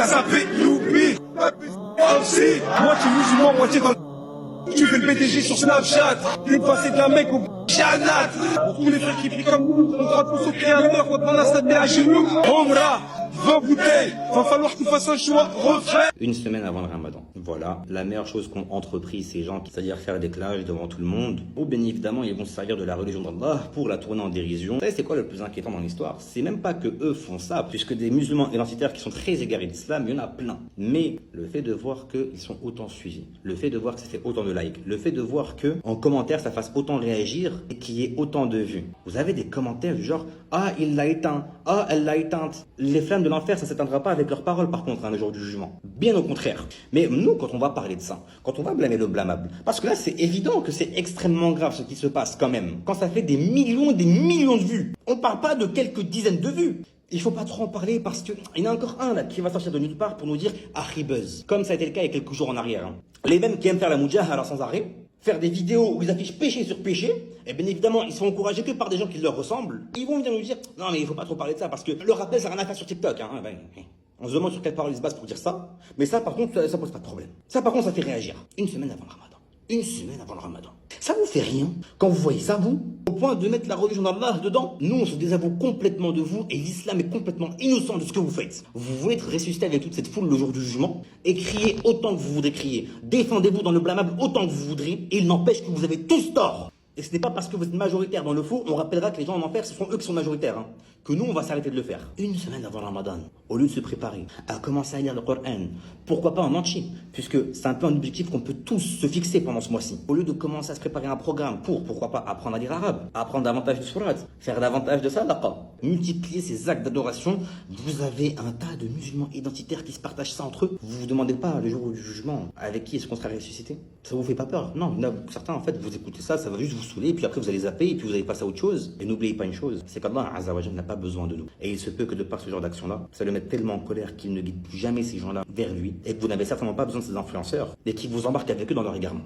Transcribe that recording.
t'as zappé, youpi. Aussi, moitié musulman, moitié dans le... Tu fais le PDG sur Snapchat. Tu es passé de la mec au Janat. Pour tous les frères qui prient comme nous, on doit tous au créateur, faut demander à se mettre à genoux. Omra, 20 bouteilles. Va falloir que tu fasses un choix, refait. Une semaine avant le ramadan. Voilà, la meilleure chose qu'ont entrepris ces gens, c'est-à-dire faire des clashs devant tout le monde, ou bien évidemment ils vont se servir de la religion d'Allah pour la tourner en dérision. Vous savez c'est quoi le plus inquiétant dans l'histoire? C'est même pas que eux font ça, puisque des musulmans identitaires qui sont très égarés d'islam, il y en a plein. Mais le fait de voir qu'ils sont autant suivis, le fait de voir que ça fait autant de likes, le fait de voir que en commentaire ça fasse autant réagir et qu'il y ait autant de vues. Vous avez des commentaires du genre « Ah, il l'a éteint, ah, elle l'a éteinte ». Les flammes de l'enfer, ça ne s'éteindra pas avec leurs paroles par contre, le jour du jugement. Bien au contraire. Mais nous, quand on va parler de ça, quand on va blâmer le blâmable, parce que là, c'est évident que c'est extrêmement grave ce qui se passe quand même. Quand ça fait des millions de vues, on ne parle pas de quelques dizaines de vues. Il faut pas trop en parler parce qu'il y en a encore un là qui va sortir de nulle part pour nous dire « Arribeuse », comme ça a été le cas il y a quelques jours en arrière. Hein. Les mêmes qui aiment faire la moudjahara sans arrêt, faire des vidéos où ils affichent péché sur péché, et bien évidemment, ils sont encouragés que par des gens qui leur ressemblent. Ils vont venir nous dire « Non mais il faut pas trop parler de ça parce que le rappel ça n'a rien à faire sur TikTok. Hein. » On se demande sur quelle parole ils se basent pour dire ça, mais ça par contre, ça pose pas de problème. Ça par contre, ça fait réagir. Une semaine avant le ramadan. Une semaine avant le ramadan. Ça vous fait rien quand vous voyez ça, vous? Au point de mettre la religion d'Allah dedans? Nous, on se désavoue complètement de vous et l'islam est complètement innocent de ce que vous faites. Vous voulez être ressuscité avec toute cette foule le jour du jugement et crier autant que vous voudrez crier. Défendez-vous dans le blâmable autant que vous voudrez et il n'empêche que vous avez tous tort. Et ce n'est pas parce que vous êtes majoritaire dans le faux, on rappellera que les gens en enfer, ce sont eux qui sont majoritaires, hein, que nous, on va s'arrêter de le faire. Une semaine avant le Ramadan, au lieu de se préparer à commencer à lire le Coran, pourquoi pas en entier, puisque c'est un peu un objectif qu'on peut tous se fixer pendant ce mois-ci. Au lieu de commencer à se préparer un programme pour, pourquoi pas, apprendre à lire arabe, apprendre davantage de surat, faire davantage de sadaqa, multiplier ces actes d'adoration, vous avez un tas de musulmans identitaires qui se partagent ça entre eux. Vous vous demandez pas, le jour du jugement, avec qui est-ce qu'on sera ressuscité? Ça vous fait pas peur? Non, certains, en fait, vous écoutez ça, ça va juste vous saouler, et puis après vous allez zapper, et puis vous allez passer à autre chose. Et n'oubliez pas une chose, c'est qu'Allah Azza wa Jalla n'a pas besoin de nous. Et il se peut que de par ce genre d'action-là, ça le mette tellement en colère qu'il ne guide plus jamais ces gens-là vers lui, et que vous n'avez certainement pas besoin de ces influenceurs, et qui vous embarquent avec eux dans leur égarement.